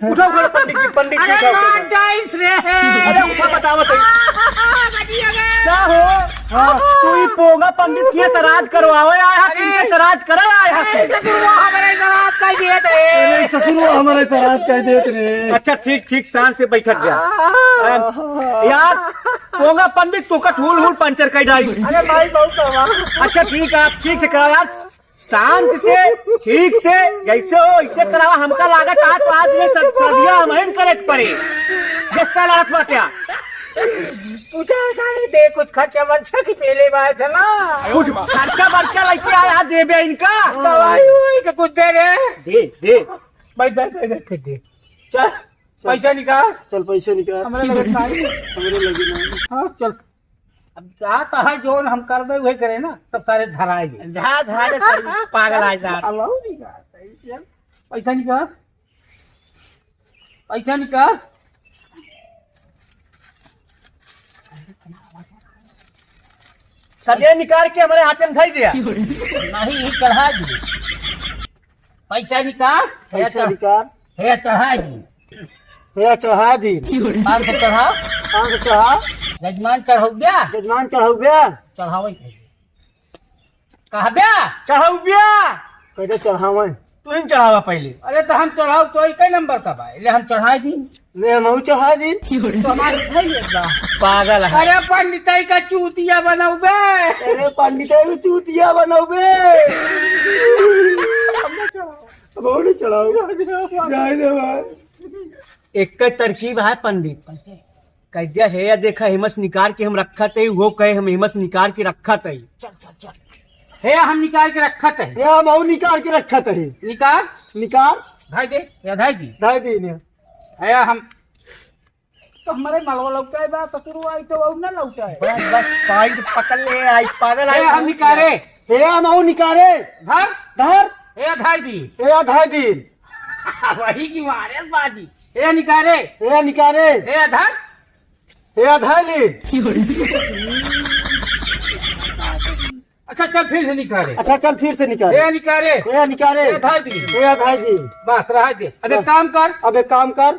उठाओ पंडित जी, पंडित जी उठाओ। अरे उठा बताओ क्या हो? हाँ, तू ही पोगा पंडित के श्राद्ध करवाओ आया, किनके श्राद्ध करे आया? ससुरवा हमारे श्राद्ध कह दिए थे। ससुरवा हमारे श्राद्ध कह दिए थे। अच्छा ठीक ठीक, शांत से बैठक जा यार। पोगा पंडित तो कट हुल हुल पंचर कर जाई। अरे भाई बहुत हुआ। अच्छा ठीक है, आप ठीक से कराओ यार, शांत से ठीक से, जैसे हो वैसे करावा। हमका लागत आज तो आज ये सर्दिया हम करे पड़े जिसका लागत बा क्या पूछा सारे दे कुछ खर्चा वर्षा की पहले बात है ना। कुछ खर्चा बर्चा लेके आया देबे इनका दवाई वही का कुछ दे रे। दे बैठ बैठ बैठ बैठ दे। चल पैसा निकाल। चल पैसे निकाल। हमारे लगे नहीं। हमरे लगे नहीं। हाँ चल। अब क्या कहा जो हम कर दे वही करे ना, सब सारे धराएंगे। जहाँ धारे पागल आ जा। पैसा निकाल, पैसा निकाल। सब ये निकाल के हमारे हाथ में धई दिया। नहीं चढ़ा दी। पैसा निकाल। पैसा निकाल। है चढ़ा दी। भैया चढ़ा दी। 500 चढ़ा। 500 चढ़ा। यजमान चढ़ाऊ ब्या। यजमान चढ़ाऊ ब्या। चढ़ाओ कहा ब्या। चढ़ाऊ ब्या कैसे चढ़ावे? तू ही चढ़ावा पहले। अरे तो हम चढ़ाओ तो कई नंबर का बा, ले हम चढ़ा दी। ले हम चढ़ा दी। तो हमारे पागल है। अरे पंडिताई का चूतिया बनाऊ बे। अरे पंडित चूतिया बनाऊ बे। बहुत चढ़ाओ। एक तरकीब है पंडित कैसे है या देखा हिम्मत निकाल के हम रखा थे, वो कहे हम हिम्मत निकाल के रखा थे। चल चल चल। है हम निकाल के रखा थे। हम निकाल के रखा थे। निकाल निकाल। धाई दे या धाई दी। धाई दी ने। है हम तो हमारे मलवा लौटा है बा ससुर आई तो वो ना लौटा है। बस पाइप पकड़ ले आई पागल है हम निकाले। हे हम निकाले। धर धर। है धाई दी। हे धाई दी। वही की मारे बाजी। है निकाले। हे निकाले। है धर। हे धाई ली। अच्छा चल फिर से निकाले। अच्छा चल फिर से निकाले। हे निकाले। हे निकाले। हे धाई दी। हे धाई दी। बस रहा दे। अब एक काम कर। अब एक काम कर,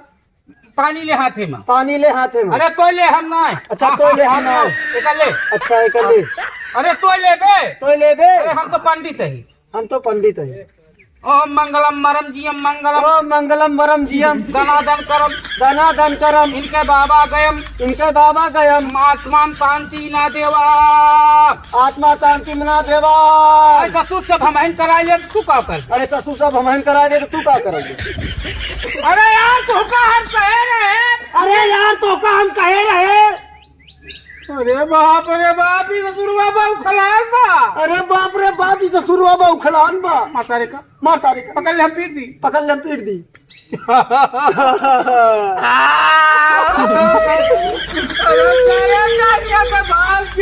पानी ले हाथे में। पानी ले हाथे में। अरे तो ले हम ना। अच्छा तो ले हम ना। एक ले। अच्छा एक ले। अरे तो ले बे। तो ले बे। अरे हम तो पंडित है। हम तो पंडित है। ओम मंगलम मरम जियम मंगलम। ओम मंगलम वरम जियम। धनाधन करम। धनाधन करम। इनके बाबा गयम। इनके बाबा गयम। आत्मा शांति ना देवा। आत्मा शांति मना देवा। ऐसा तू सब हम करा ले तू का कर। अरे ससुर सब हम करा दे तो तू क्या करोगे? अरे यार तू का हम कहे रहे। अरे यार तो का हम कहे रहे। अरे बाप ये ससुर बाबा उखलान बा। अरे बाप रे बाप, ये ससुर बाबा उखलान बा। मातारे का मातारे का पकड़ ले हम पीट दी। पकड़ ले पीट दी।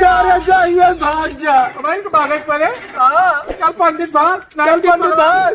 अरे जाइए भाग जा। भाग पड़े। चल पंडित भाग। चल पंडित भाग।